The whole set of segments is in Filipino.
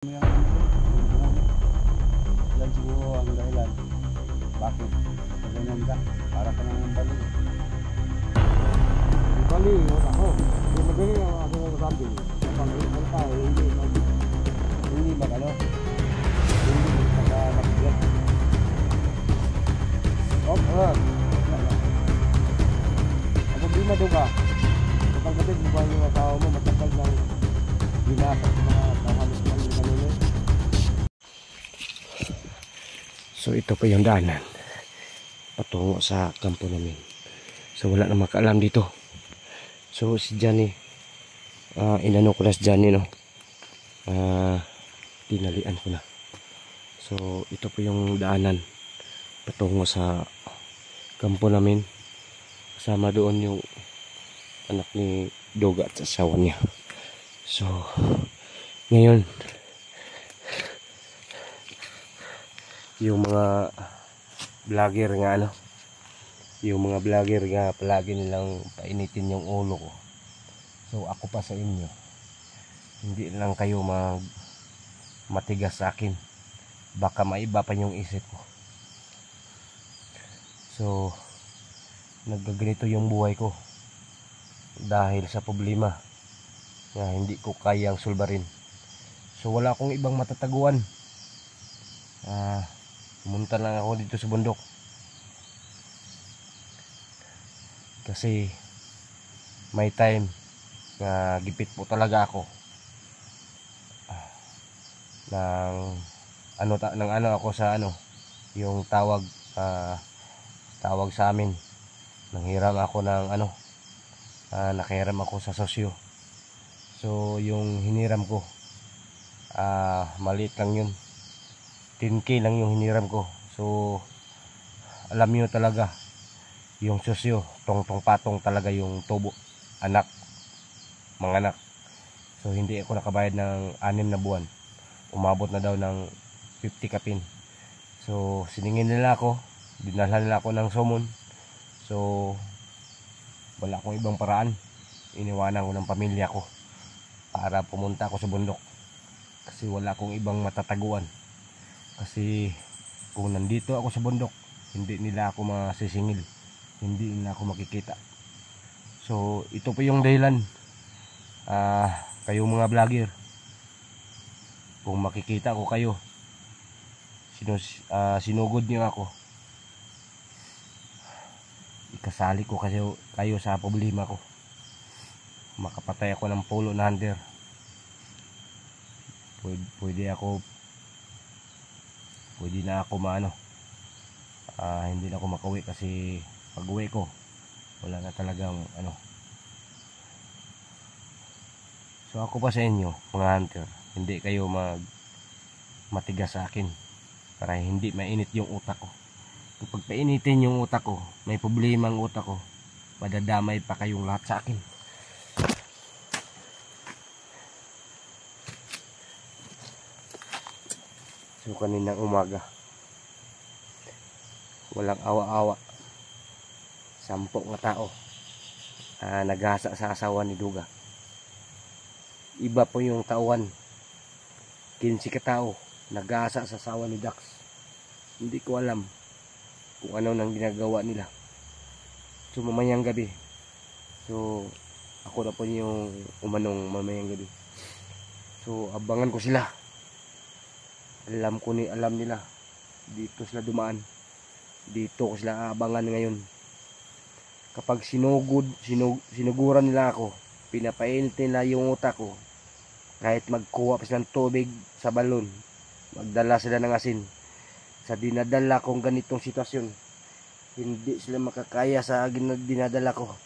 Yang bungo. Yan siguro ang dahilan. Bakit? Ganyan ka? Para ka nang bali. Bali, ako. Hindi magaling ang aking sabi. Kapag ang tao, Hindi ba ano? Hindi magkakabigyan. Ang problema doon ka. Kapag kapit mo ba yung asawa mo, matagal ng binasa sa mga kahalos ng kanina. So ito pa yung daanan patungo sa kampo namin. So wala na makaalam dito. So si Johnny, inano ko na si Johnny, no? Tinalian ko na. So ito pa yung daanan patungo sa kampo namin. Kasama doon yung anak ni Doga at asawa niya. So ngayon yung mga vlogger nga palagi nilang painitin yung ulo ko. So ako pa sa inyo, hindi lang kayo matigas sa akin, baka maiba pa yung isip ko. So naggaganito yung buhay ko dahil sa problema na hindi ko kayang sulbarin. So wala akong ibang matataguan. Pumunta lang ako dito sa bundok kasi may time na gipit po talaga ako ng ano ako sa yung tawag sa amin, nanghiram ako ng nakahiram ako sa sosyo. So yung hiniram ko maliit lang yun, 10K lang yung hiniram ko. So alam nyo talaga yung sosyo, tong patong talaga yung tubo, mga anak. So hindi ako nakabayad ng 6 na buwan, umabot na daw ng 50 kapin. So siningin nila ako, dinalhan nila ako ng sumon. So wala akong ibang paraan, iniwanan ko ng pamilya ko para pumunta ako sa bundok kasi wala akong ibang matataguan. Kasi kung nandito ako sa bundok, hindi nila ako masisingil, hindi nila ako makikita. So ito po yung dahilan. Kayo mga vlogger, kung makikita ko kayo, sinugod niyo ako, ikasali ko kayo sa problema ko. Makapatay ako ng pulo na hunter, pwede na ako hindi na ako makauwi kasi pag uwi ko wala na talagang So ako pa sa inyo mga hunter, hindi kayo matigas sa akin para hindi mainit yung utak ko. Kapag painitin yung utak ko, may problema ang utak ko, madadamay pa kayong lahat sa akin. So kaninang umaga, walang awa-awa, 10 nga tao naghasa sa asawa ni Duga. Iba po yung tauhan, 15 katao naghasa sa asawa ni Dax. Hindi ko alam kung ano nang ginagawa nila. So mamayang gabi, so ako na po yung umanong mamayang gabi. So abangan ko sila. Alam nila dito sila dumaan, dito ko sila aabangan ngayon. Kapag sinuguran nila ako, pinapainit nila yung utak ko, kahit magkuha pa sila ng tubig sa balon, magdala sila ng asin, sa dinadala kong ganitong sitwasyon, hindi sila makakaya sa dinadala ko.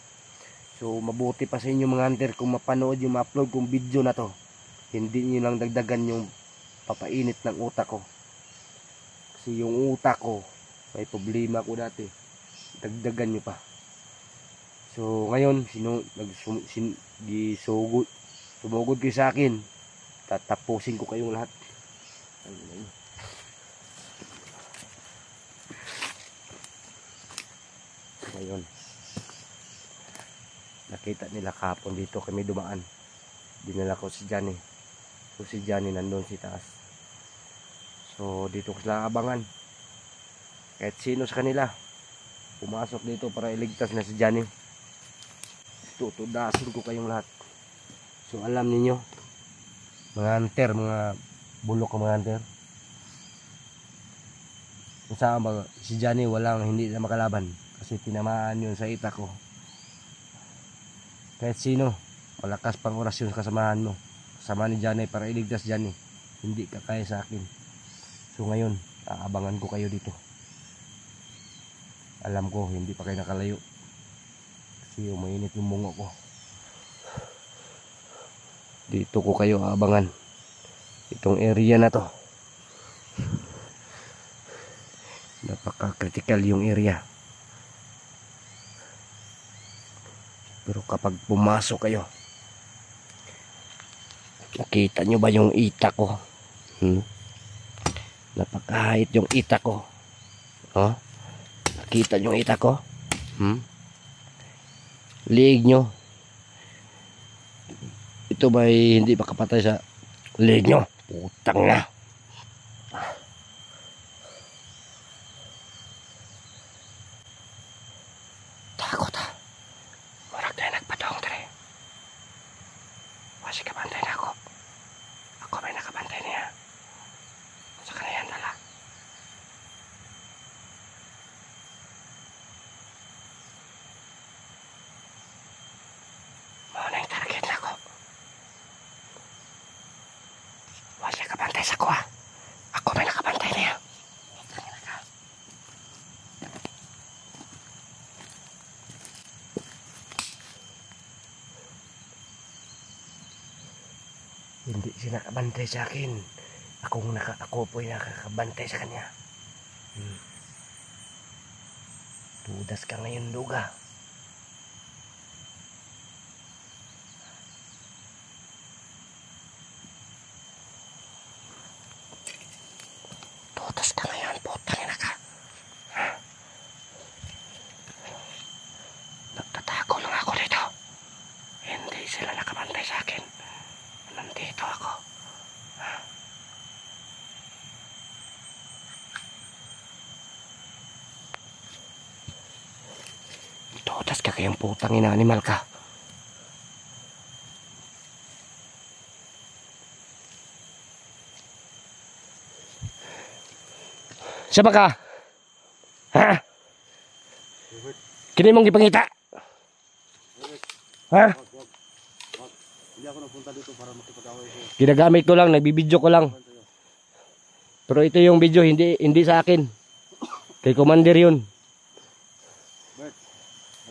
So mabuti pa sa inyo mga hunter kung mapanood yung ma-upload kong video na to, hindi nyo lang dagdagan yung papainit ng utak ko. Kasi yung utak ko, may problema ko dati, dagdagan nyo pa. So ngayon sumugod kayo sa akin, tatapusin ko kayong lahat. Ngayon nakita nila kahapon dito kami dumaan, dinala ko si Johnny So si Johnny nandun si taas. So dito ko sila abangan. Kahit sino sa kanila pumasok dito para iligtas na si Johnny. Tutudasin ko kayong lahat. So alam ninyo, mga hunter, mga bulok ng mga hunter, kung saan ba si Johnny hindi na makalaban kasi tinamaan yun sa ita ko. Kahit sino, malakas pang orasyon sa kasamahan mo, kasama ni Johnny para iligtas Johnny, hindi ka kaya sa akin. So ngayon, aabangan ko kayo dito. Alam ko hindi pa kayo nakalayo kasi umainit yung bungo ko. Dito ko kayo aabangan, itong area na to. Napaka-critical yung area. Pero kapag pumasok kayo, nakita nyo ba yung ita ko? Napakahait yung ita ko. Oh? Nakita nyo yung ita ko? Liig nyo. Ito ba hindi pa kapatay sa liig nyo? Putang na. Takot ha. Marag tayo nagpadong tre. Wasi kabantay na ako. Ako may nakabantay niya. Sa kanayan dala. Mauna yung target na ako. Wasi kabantay sa ko ha. Ako may nakabantay niya. Hindi siya nakabantay sa akin. Ako po yung nakakabantay sa kanya. Tudas ka ngayon, Duga. Tudas ka ngayon, putang ina ka. Nagtatago lang ako dito. Hindi sila nakabantay sa akin. Nandito ako. Todas ka kayang putang ina, animal ka. Siapa ka? Ha? Kini mong ipangita? Ha? Hindi ako napunta dito para makipag-away ko. Ginagamit ko lang, nagbibidyo ko lang. Pero ito yung video, hindi sa akin. Kay Commander yun. Bert,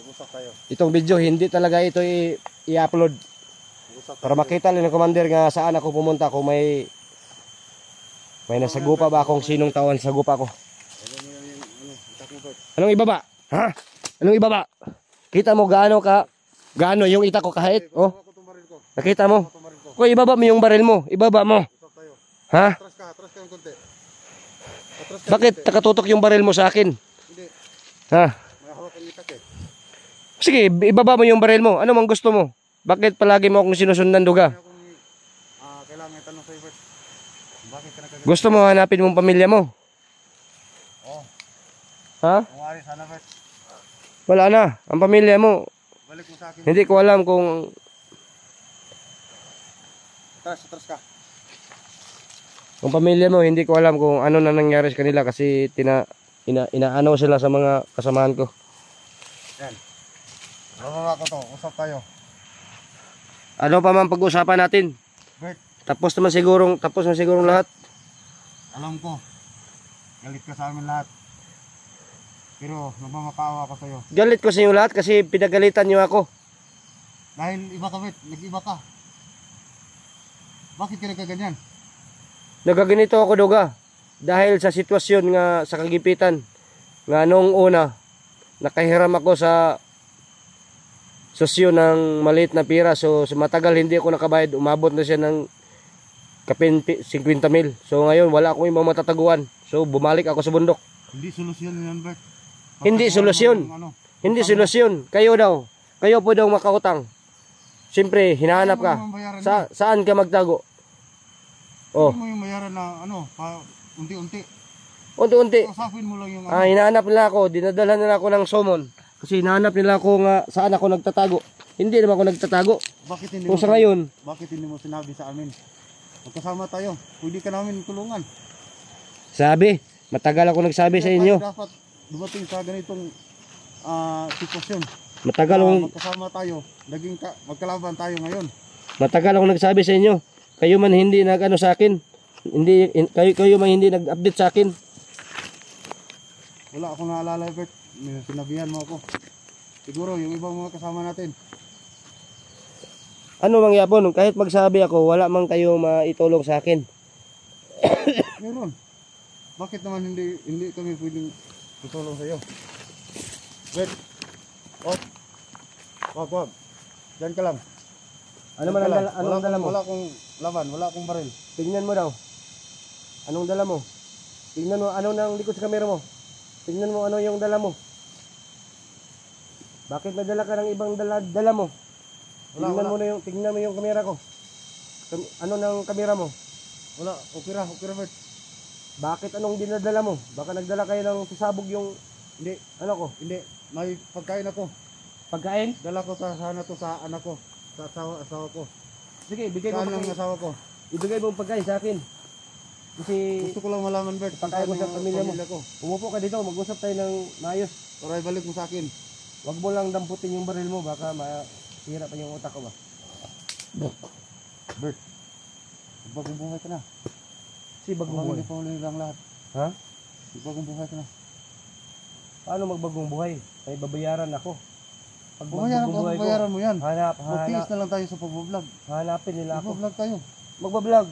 nag-usap tayo. Itong video, hindi talaga ito i-upload. Para makita lang ng Commander nga saan ako pumunta kung may nasagupa ba akong sinong tawan sagupa ko. Anong ibaba? Ha? Anong ibaba? Kita mo gaano yung ita ko kahit? Oh. Nakita mo? Kung ibaba mo yung baril mo, ibaba mo. Ha? Atras ka ng konti. Bakit nakatutok yung baril mo sa akin? Hindi. Ha? May hawak ang itak eh. Sige, ibaba mo yung baril mo. Ano mang gusto mo? Bakit palagi mo akong sinusundan, Duga? Kailangan itanong sa'yo, Bert. Bakit ka nagkaganyan? Gusto mo hanapin mong pamilya mo? Oo. Ha? Umari sana, Bert. Wala na. Ang pamilya mo. Balik mo sa akin. Hindi ko alam kung Atras ka. Ang pamilya mo, hindi ko alam kung ano na nangyari sa kanila kasi inaano sila sa mga kasamahan ko. Yan. Bababa ko to. Usap tayo. Ano pa man pag-usapan natin? Bert, Tapos na sigurong lahat. alam ko. Galit ka sa amin lahat. Pero nagmamakaawa ako sa'yo. Galit ko sa inyo lahat kasi pinagalitan niyo ako. Dahil iba ka, Bert. Nag-iba ka. Bakit ka nagkaganyan? Nagaganito ako, Duga. Dahil sa sitwasyon nga sa kagipitan. Nga noong una, nakahiram ako sa sosyo ng maliit na pira. So matagal hindi ako nakabayad. Umabot na siya ng 50,000. So ngayon wala akong ibang matataguan. So bumalik ako sa bundok. Hindi solusyon yan, Bert. Hindi solusyon. Hindi solusyon. Kayo daw. Kayo po daw makautang. Siyempre, hinahanap ka. Saan ka magtago? Oh, Hindi mo yung mayaran na ano, unti-unti. unti-unti. Usapin mo lang yung Ah, hinahanap nila ako, dinadala nila ako ng summon. Kasi hinahanap nila ako nga saan ako nagtatago. Hindi naman ako nagtatago. Bakit hindi Kung mo sa ngayon, bakit hindi mo sinabi sa amin? Magkasama tayo. Pwede ka namin tulungan. sabi, matagal ako nagsabi sa Kaya inyo. tayo dapat dumating sa ganitong sitwasyon. Matagal Na akong, magkasama tayo. Magkalaban tayo ngayon. matagal akong nagsabi sa inyo. Kayo man hindi nag-ano sa akin. Kayo man hindi nag-update sa akin. Wala akong naalala, Bert. Sinabihan mo ako. Siguro yung ibang mga kasama natin. Ano mangyapon, kahit magsabi ako, wala man kayo maitulong sa akin. Meron. Bakit naman hindi kami pwedeng tutulong sa iyo? Bert. Oh. Wag. Diyan ka lang. Ano man ang anong dala mo? Wala akong laban, wala akong baril. Tingnan mo daw. Anong dala mo? Tingnan mo, ano nang likod sa kamera mo? Tingnan mo ano yung dala mo. Bakit nadala ka ng ibang dala mo? Tingnan mo yung kamera ko. Ano nang kamera mo? Wala, okay ra, Bert. Bakit anong dinadala mo? Baka nagdala kayo ng sasabog yung Hindi, ano ko? hindi. May pagkain ako. Pagkain? Dala ko sana to sa anak ko. Sa asawa ko. Sige, bigay mo Saan ang pagkain. asawa ko? Ibigay mo ang pagkain sa akin. Kasi Gusto ko lang malaman, Bert. pagkain mo sa ang pamilya mo. ko. umupo ka dito, mag-usap tayo ng maayos. Para ibalik mo sa akin. Huwag mo lang damputin yung baril mo, baka masira pa yung utak ko ba. Bert, bagong buhay ka na. Si bagong buhay. Hindi pa huli lang lahat. Ha? Bagong buhay ka na. Paano magbagong buhay? May babayaran ako. Pag magbagong buhay ko, Babayaran mo yan. Magtiis hanap, na lang tayo sa pag-vlog. hanapin nila ako. Mag-vlog tayo. Magbablog.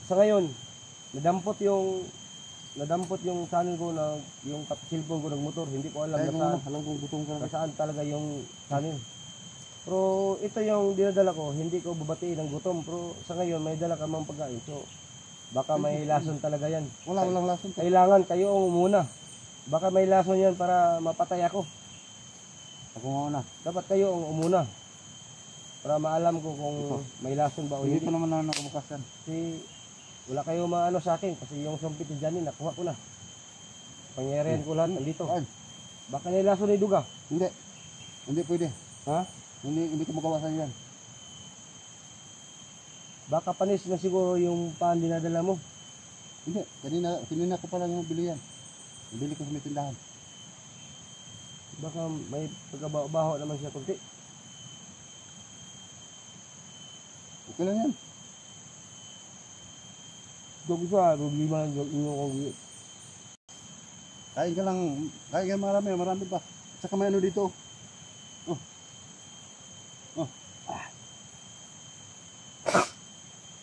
Sa ngayon, nadampot yung channel ko na yung cellphone ko ng motor. Hindi ko alam Kaya na kung saan, ano, alam kong gutom ka na. saan talaga yung channel. Pero ito yung dinadala ko, hindi ko babatiin ng gutom. Pero sa ngayon, may dala ka mang pagkain. So, baka may lason talaga yan. Walang lason. Kailangan kayo ang umuna. Baka may lason yan para mapatay ako. Ako nga una. Dapat kayo ang umuna. Para maalam ko kung may lason ba o Hindi hindi. pa naman na nakabukas yan. Kasi wala kayo maano sa akin. Kasi yung sumpit ni Johnny, nakuha ko na. Pangyarihan ko lahat nandito. Ay, Baka may lason ni Duga. hindi. Hindi pwede. Ha? Hindi ko magawa sa yan. Baka panis na siguro yung pan dinadala mo. Hindi. Kanina ko pa lang yung bili yan. Bili ko sa may tindahan. Baka may pagkabaho naman siya kunti. Okay lang yan. Kung gusto problema lang yung inyong Kain ka lang. Kain ka marami pa. At saka may ano dito. Oh.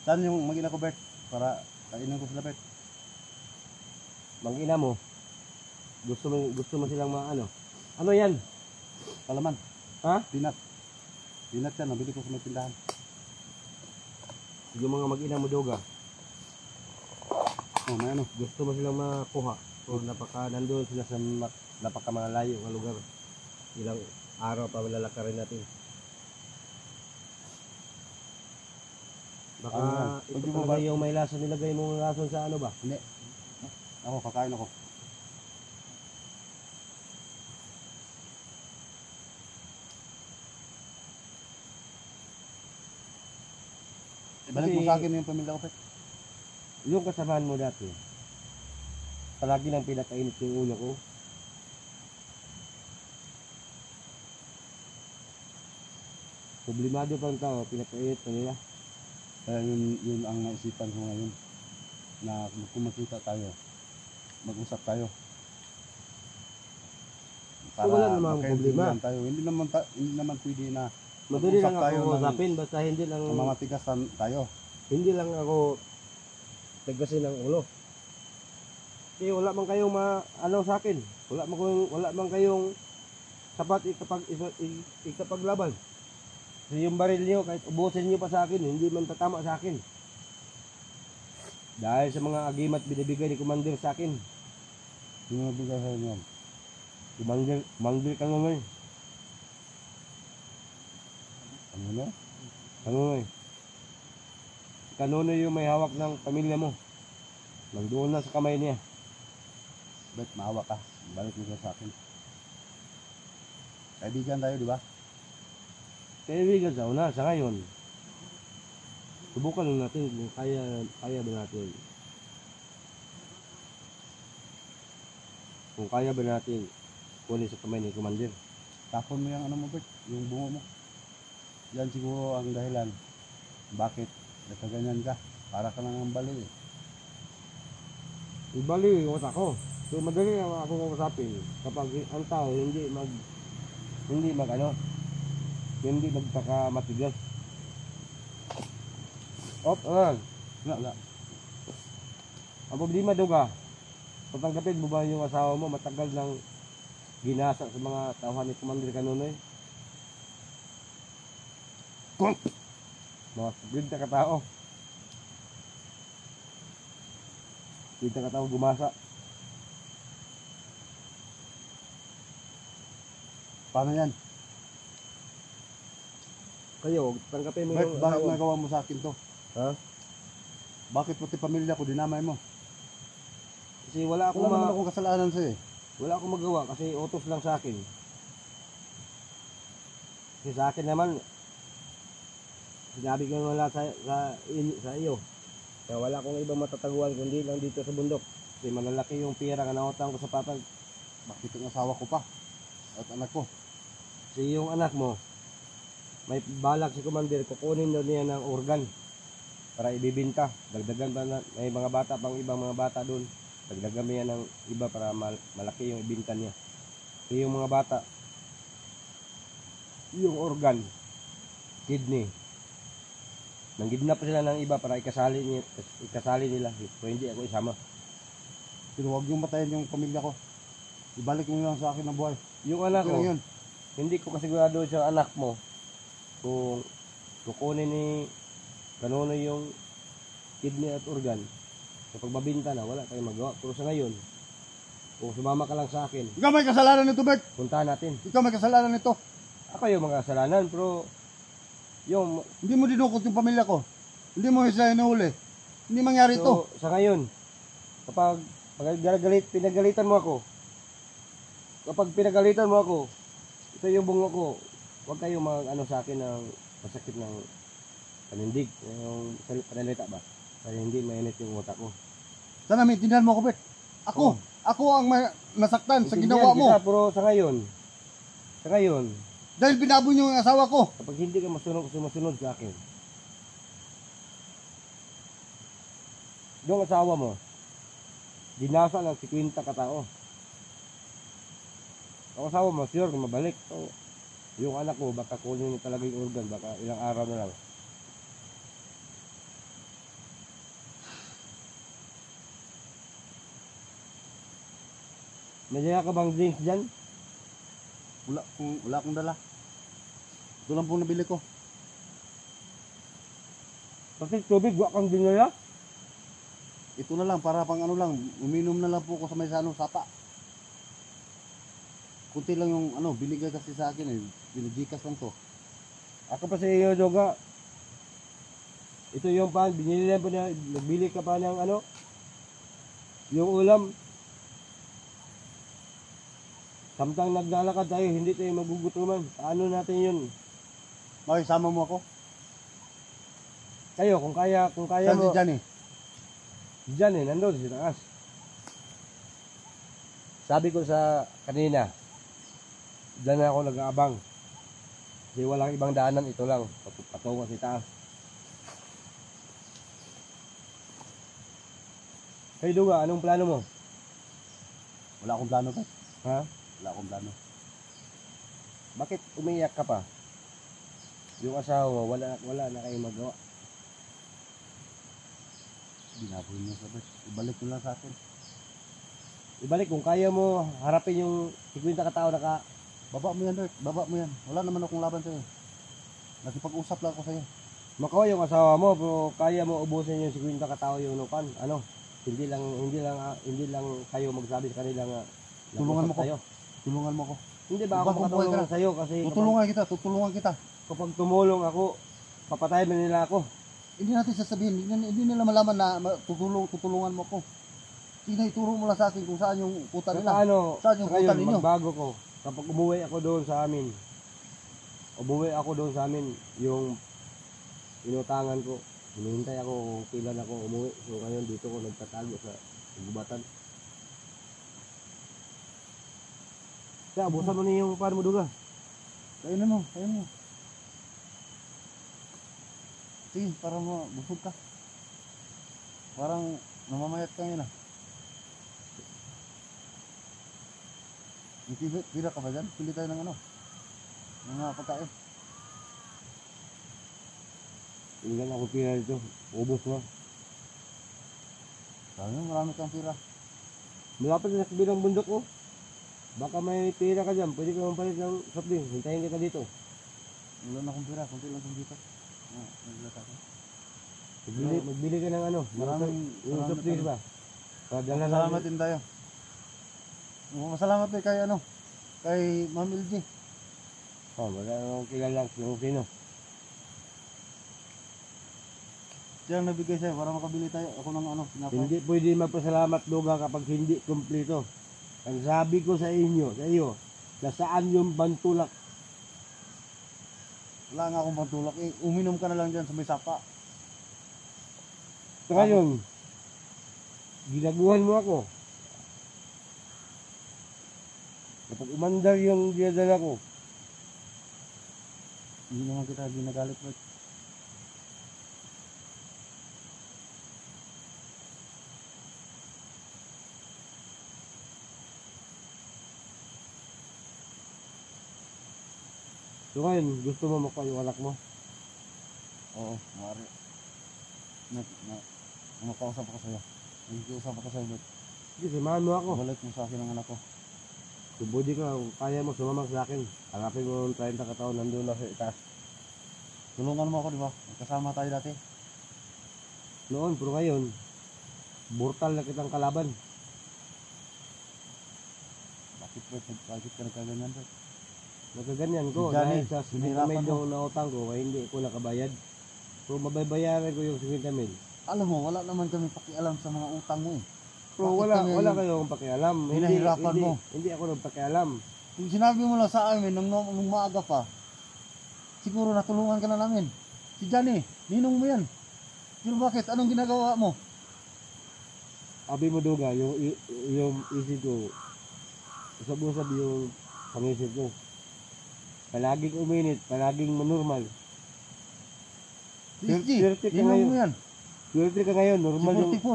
Saan yung mag-ina ko, Bert? Para kainin ko sila, Bert. mag-ina mo. Gusto mo silang maano. Ano yan? Palaman. Ha? Peanut. Peanut yan. Nabili ko sa may tindahan. Yung mga mag-ina mo Duga. Oh, may ano. Gusto mo silang makuha. O nandun sila sa napaka malayo ng lugar. Ilang araw pa lalakarin natin. Baka ito talaga yung may lason, nilagay mo ng lason sa ano ba? Hindi. Ako, kakain ako. Balik mo sa akin yung pamilya ko, Pet. Yung kasamahan mo dati, palagi nang pinakainit yung ulo ko. Problemado pa ang tao, pinakainit pa nila. Kaya yun ang naisipan ko ngayon. Na kung makita tayo, mag-usap tayo. So, wala namang magkaintindihan tayo. Hindi naman pwede na Madali lang mag-usap tayo ako ng- usapin, basta mamatigasan tayo. hindi lang ako tigasin ng ulo. Kasi wala man kayong ano sa akin. Wala man kayong sapat ikapaglaban. So yung baril niyo kahit ubusin niyo pa sa akin, hindi man tatama sa akin. Dahil sa mga agimat binibigay ni Commander sa akin. Yung nabigay sa inyo. Commander ka ngayon. Ano na? Ano ngayon? Kanunoy yung may hawak ng pamilya mo. Nandoon na sa kamay niya. Bet, maawa ka. Balik mo siya sa akin. Kaibigan tayo, di ba? Kaibigan sa una, sa ngayon. Subukan lang natin kung kaya ba natin. Kung kaya ba natin kunin sa kamay ni Commander. Tapon mo yung ano mo, Bet, yung bungo mo. Yan siguro ang dahilan. Bakit nagkaganyan ka? Para ka nang ang bali eh. Ibali yung utak ko. So madali ang ako kausapin kapag ang tao hindi magpaka-matigas. Ayan. Wala. Ang problema duga, tatanggapin mo ba yung asawa mo matagal nang ginasa sa mga tauhan ni Commander Kanunoy? Mga sabid na katao. Sabid na katao gumasa. Paano yan? Kayo, tanggapin mo Bet, yung bakit asawa. nagawa mo sa akin to? Ha? Bakit pati pamilya ko dinamay mo? Kasi wala akong Wala naman akong kasalanan sa'yo eh. wala akong magawa kasi utos lang sa akin. Kasi sa akin naman, sinabi ko naman lahat sa iyo. Kaya wala akong ibang matataguan kundi lang dito sa bundok. Kasi malalaki yung pira na nautang ko sa papag. Bakit yung asawa ko pa? At anak ko? Kasi yung anak mo, may balak si Commander, kukunin daw niya ng organ para ibibinta. Dagdagan pa na, may mga bata pang ibang mga bata doon. Dagdagan niya ng iba para malaki yung ibinta niya. Kasi yung mga bata, yung organ, kidney, nanggidnap pa sila ng iba para ikasali nila. Pero hindi ako isama. Pero huwag yung matayin yung pamilya ko. Ibalik mo lang sa akin ang buhay. Yung anak Okay ko, lang yun. hindi ko kasigurado sa anak mo kung kukunin ni Kanunoy yung kidney at organ. Kapag mabinta na, wala tayong magawa. Pero sa ngayon, kung sumama ka lang sa akin, Ikaw may kasalanan nito, Bet. puntahan natin. Ikaw may kasalanan nito. Ako yung mga kasalanan, pero yung Hindi mo dinukot yung pamilya ko. Hindi mo isa inuuli. Hindi mangyari ito. so, sa ngayon, kapag pinagalitan mo ako, ito yung bungo ko, huwag kayong ano sa akin ng masakit ng panindig, yung panalita ba? Para hindi mainit yung utak ko. Sana maintindihan mo ako, Bet. Ako. Oh. Ako ang nasaktan sa Intindihan ginawa mo. kita, pero sa ngayon, Dahil binaboy niyo yung asawa ko. kapag hindi ka sumusunod sa akin, yung asawa mo, dinasa ng 50 katao. Ang asawa mo, sure, kung mabalik. So, yung anak mo, baka kunin niya talaga yung organ, baka ilang araw na lang. May dala ka bang drinks dyan? Wala akong dala. Ito lang pong nabili ko. Kasi tubig, wak kang dinala. Ito na lang, para pang ano lang. Uminom na lang po ako sa may sapa. Kunti lang yung binigay kasi sa akin eh. Binigikas lang to. Ako pa sa iyo, Doga. Ito yung pan, binili pa niya, nagbili ka pa ng yung ulam. Samtang naglalakad tayo, hindi tayo magugutuman. Paano natin yun? Okay, sama mo ako. Kayo, kung kaya Saan mo, si Johnny? dyan nandun sa taas. Sabi ko sa kanina, dyan na ako nag-aabang. Kasi walang ibang daanan, ito lang. Patungo sa taas. Hey Duga, anong plano mo? Wala akong plano, Bet. Ha? Wala akong plano. Bakit umiyak ka pa? Yung asawa mo, wala na kayong magawa. Binaboy mo sa Bet. Ibalik mo lang sa akin. Ibalik kung kaya mo harapin yung 50 katao na ka. Baba mo yan, Bet. Baba mo yan. Wala naman akong laban sa'yo. Nakipag-usap lang ako sa'yo. Makaw yung asawa mo, pero kaya mo ubusin yung 50 katao yung nukan. Hindi lang kayo magsabi sa kanila nga Tulungan mo ko. tayo. Tulungan mo ko. Hindi ba ako Bagong buhay makatulong ka. sa iyo kasi Tutulungan kita. kapag tumulong ako, papatay mo nila ako. hindi natin sasabihin, hindi nila malaman na tutulungan mo ko. Sige, ituro mo lang sa akin kung saan yung kuta nila. Paano, Saan yung saka kuta yun, ninyo? magbago ko. Kapag umuwi ako doon sa amin, yung inutangan ko, hinihintay ako kung kailan ako umuwi. So ngayon dito ko nagtatago sa gubatan. Kaya, abusan mo niya yung paano mo duga. Kainin mo, kainin mo. Sige, para mo, busog ka. Parang namamayat ka ngayon ah. Pila ka ba dyan? Pili tayo ng ano? Ng mga pagkain. Hindi lang ako pira dito. Ubos mo. Sabi mo, marami kang pira. Malapit na sa bilang bundok ko. Baka may pira ka dyan. Pwede ka mampalit ng soft drink. Hintayin kita dito. Wala na akong pira, kunti lang kung dito. Naglat ako. Magbili ka ng ano. Yung soft drink ba? Para dala na. Masalamat din tayo. Masalamat din kay ano, kay Ma'am LG. Oh, wala akong kilala kung sino. Siya ang nabigay sa'yo para makabili tayo. Ako ng ano, sinapay. Hindi pwede magpasalamat luga kapag hindi kumpleto. Ang sabi ko sa iyo, nasaan yung bantulak? Wala nga akong pantulak. Uminom ka na lang dyan sa may sapa. So ngayon, ginaguhan mo ako. Kapag umandar yung dinadala ko, Hindi naman kita ginagalit, bro. so ngayon, gusto mo makuha yung anak mo? Oo, maaari. Makausap ako sa'yo. Nag-uusap ako sa'yo, bro. Sige, samahan mo ako. Balik mo sa akin ang anak ko. Subudi ka, kung kaya mo, sumamang sa akin. Hanapin mo ng 30 kataon, nandun na sa itaas. Tulungan mo ako, di ba? Magkasama tayo dati. Noon, pero ngayon, brutal na kitang kalaban. Bakit, bro? Bakit ka nagkaganyan, bro? Nagkaganyan ko, Si Johnny, dahil sa 50 hinihirapan mil mo. yung nautang ko, kaya hindi ko nakabayad. So, mababayaran ko yung 50 mil. Alam mo, wala naman kami pakialam sa mga utang mo eh. Pero Bakit wala kami- kayong pakialam. Hinahirapan mo. Hindi ako nagpakialam. Kung sinabi mo lang sa amin nung maaga pa, siguro natulungan ka na namin. Si Johnny, ninong mo yan. Pero bakit? Anong ginagawa mo? Abi mo duga, yung isip ko, usab-usab yung pangisip ko. Palaging uminit, palaging manormal. Si SG, Swerte ka ninong ngayon. mo yan. Swerte ka ngayon,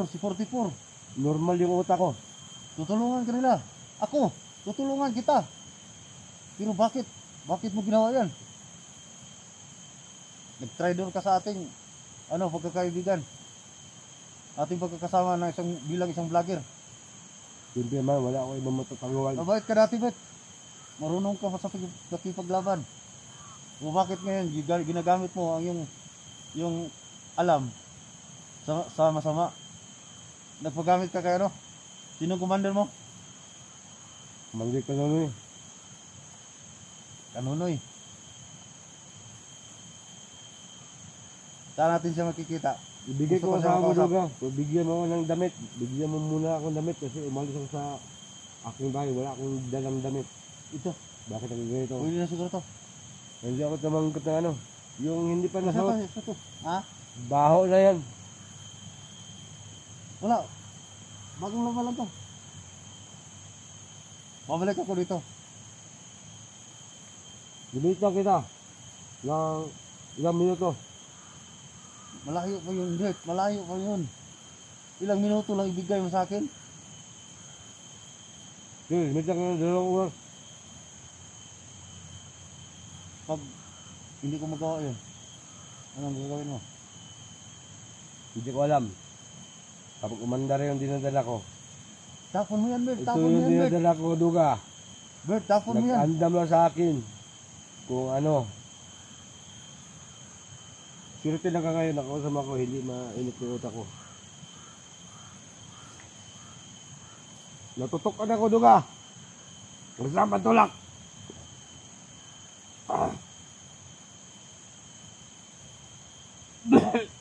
Si 44. normal yung utak ko. Tutulungan ka nila. Ako, tutulungan kita. Pero bakit? Bakit mo ginawa yan? Nag-traitor ka sa ating pagkakaibigan. Ating pagkakasama na bilang isang vlogger. Siyempre man, wala ako ibang matatanguan. Mabait ka dati, bet. Marunong ka pa sa pakipaglaban. O bakit ngayon ginagamit mo ang yung alam sa masama? Nagpagamit ka kay ano? Sinong commander mo? Manggit ka nun eh. Kanunoy. Saan natin siya makikita? Ibigay Gusto ko ko siya sa mo makausap. duga. So, bigyan mo ako ng damit. Bigyan mo muna ako ng damit kasi umalis ako sa aking bahay. Wala akong dalang damit. Ito. Bakit ako ganito? Pwede na siguro to. Hindi ako tumangkot ng ano. Yung hindi pa nasuot. Isa to. Ha? Baho na yan. Wala. Bagong luma lang to. Babalik ako dito. Dilitan kita. Ng ilang minuto. Malayo pa yun, Dirk. Malayo pa yun. Ilang minuto lang ibigay mo sa akin. Sige, minsan ka ng 2 oras. Pag hindi ko magawa yun, anong gagawin mo? Hindi ko alam. Kapag umandar yung dinadala ko. Tapon mo yan, Bert. Ito Tapon mo yung yan, Bert. dinadala ko, duga. Bert, tapon mo yan. Nag-andam lang sa akin. Kung ano. Surete lang ka ngayon, nakausap ako, hindi mainit yung utak ko. Natutok ka na ko, duga. Kasama tulak.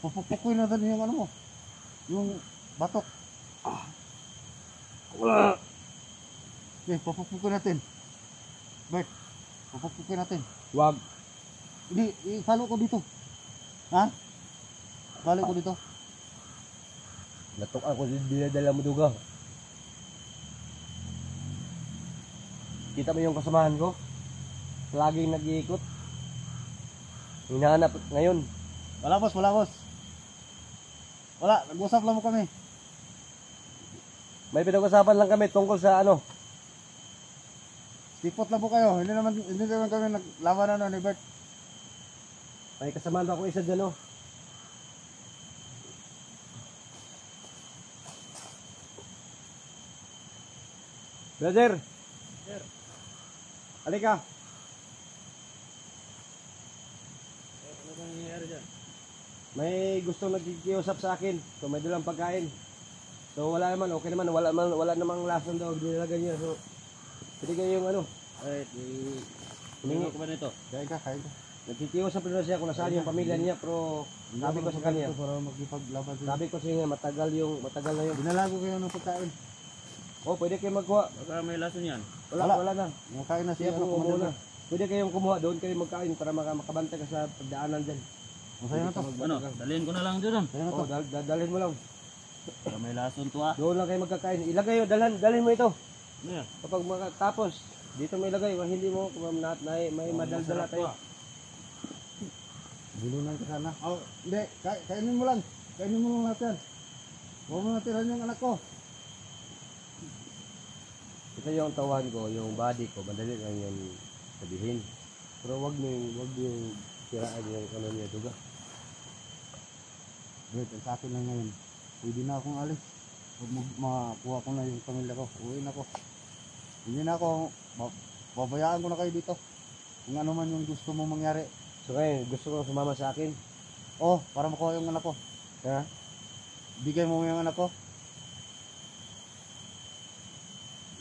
Pupukpukin Papukpukin natin yung ano mo. Yung batok. Okay, papukpukin natin. Bert, papukpukin natin. Wag. Hindi, ifalo ko dito. Ha? Ifalo ko dito. Natok ako dinadala mo duga. Kita mo yung kasamahan ko? Laging nag-iikot. Hinahanap ngayon. Wala boss, wala boss. Wala, nag-usap lang mo kami. May pinag-usapan lang kami tungkol sa ano. Tipot lang po kayo. Hindi naman kami naglaban ni Bert. May kasamahan ako isa dyan, oh. Brother. Sir. Halika. Ano bang nangyayari dyan? May gustong nagkikiusap sa akin. So may dalang pagkain. So wala naman, okay naman. Wala namang lason daw dinalagan niya. So pwede kayo yung ano. Ay, Humingi. ko ba nito? Kain ka. Nagkikiusap na siya kung nasaan yung pamilya niya. Pero sabi ko sa kanya. Para magkipaglaban sila. Sabi ko sa kanya, matagal na yung. Dinalago kayo ng pagkain. Oh, pwede kayo magkuha. Baka may lason yan. Wala na. Makain na Siya siya. po muna. Pwede kayong kumuha doon kayo magkain para makabantay ka sa pagdaanan dyan. Masaya na to. Ano, dalhin ko na lang doon. Masaya na to. Oh, dadalhin mo lang. Para may lason to ah. Doon lang kayo magkakain. Ilagay yun, dalhin mo ito. Ano yan? Kapag makatapos, dito mo ilagay. Hindi mo, may madaldala tayo. Bulunan ka sana. Oh, hindi. Kainin mo lang. Kainin mo lang natin. Huwag mo natiran yung anak ko. Ito yung tawan ko, yung body ko. Madali lang yung sabihin. Pero wag yung siraan yung ano niya, duga. Bert, sa akin lang ngayon. Pwede na akong alis. Huwag makakuha ko na yung pamilya ko. Uwi na ako. Hindi na ako. Babayaan ko na kayo dito. Kung ano man yung gusto mo mangyari. So ngayon, gusto ko sumama sa akin. Oh, para makuha yung anak ko. Ha? Bigay mo yung anak ko.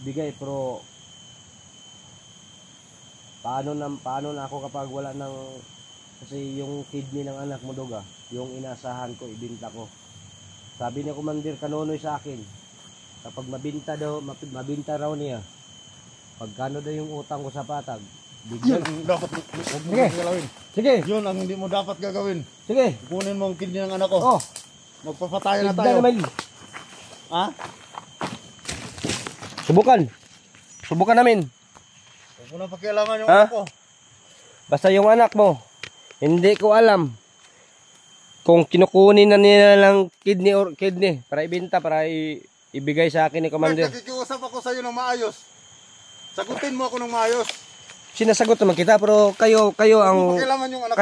Bigay, pero paano na ako kapag wala ng, kasi yung kidney ng anak mo, duga, yung inasahan ko, ibinta ko. Sabi ni Commander Kanonoy sa akin, kapag mabinta raw niya, pagkano daw yung utang ko sa patag, bigyan. Dapat huwag mo gagawin. Sige, Yun ang hindi mo dapat gagawin. sige. Kunin mo ang kidney ng anak ko. Oh, Magpapatayan na tignan tayo. naman. Ha? Subukan namin. Huwag mo na pakialaman yung Ha? anak ko. Basta yung anak mo, hindi ko alam kung kinukunin na nila ng kidney para ibenta, para ibigay sa akin ni Commander. Bert, nakikiusap ako sa iyo ng maayos. Sagutin mo ako ng maayos. Sinasagot naman kita, pero kayo Huwag mo ang pakialaman yung anak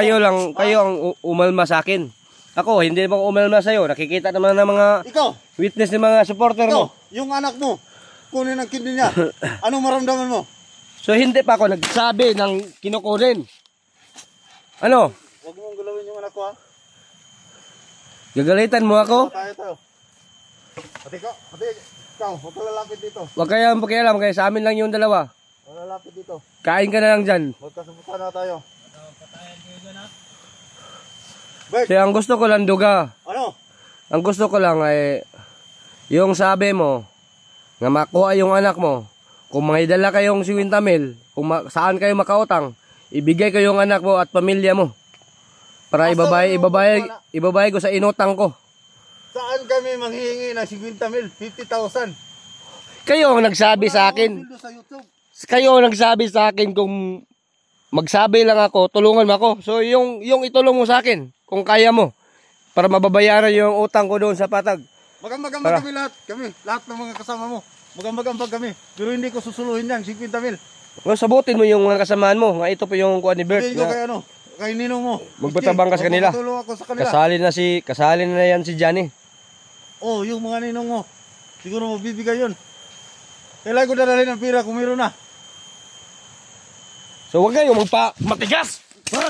kayo ang umalma sa akin. Ako, hindi naman ako umalma sa iyo. Nakikita naman ng mga Ikaw, witness ng mga supporter ikaw, mo. yung anak mo, kunin ang kidney niya. Anong maramdaman mo? So hindi pa ako nagsabi ng kinukunin. Ano? Huwag mong galawin yung anak ko, ha? Gagalitan mo ako? Tayo. Pati ikaw, huwag ka lalapit dito. Huwag kayong pakialam, kaya sa amin lang yung dalawa. Huwag lalapit dito. Kain ka na lang dyan. Magkasubukan na tayo. Bert, So ang gusto ko lang, duga. ano? Ang gusto ko lang ay yung sabi mo nga makuha yung anak mo. Kung may dala kayong 50 mil, kung saan kayo makautang, ibigay ko yung anak mo at pamilya mo. Para ibabay ko sa inutang ko. Saan kami manghihingi ng 50 mil? 50,000. Kayo ang nagsabi sa akin. Wala akong sa YouTube. Kayo ang nagsabi sa akin kung magsabi lang ako, tulungan mo ako. So yung itulong mo sa akin, kung kaya mo, para mababayaran yung utang ko doon sa patag. Magambag kami lahat. Lahat ng mga kasama mo. Magambag kami. Pero hindi ko susuluhin yan, 50 mil. No, sabutin mo yung mga kasamaan mo. Nga ito po yung kuha ni Bert. Hindi ko kay ano, kay ninong mo. Magbatabang ka sa kanila. Magtulong ako sa kanila. Kasali na yan si Johnny. Oh, yung mga ninong mo. Siguro mabibigay yun. Kailangan ko dadalhin ang pira kung meron na. So wag kayo matigas! Ha?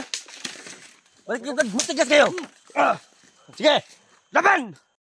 Matigas kayo! Sige! Laban!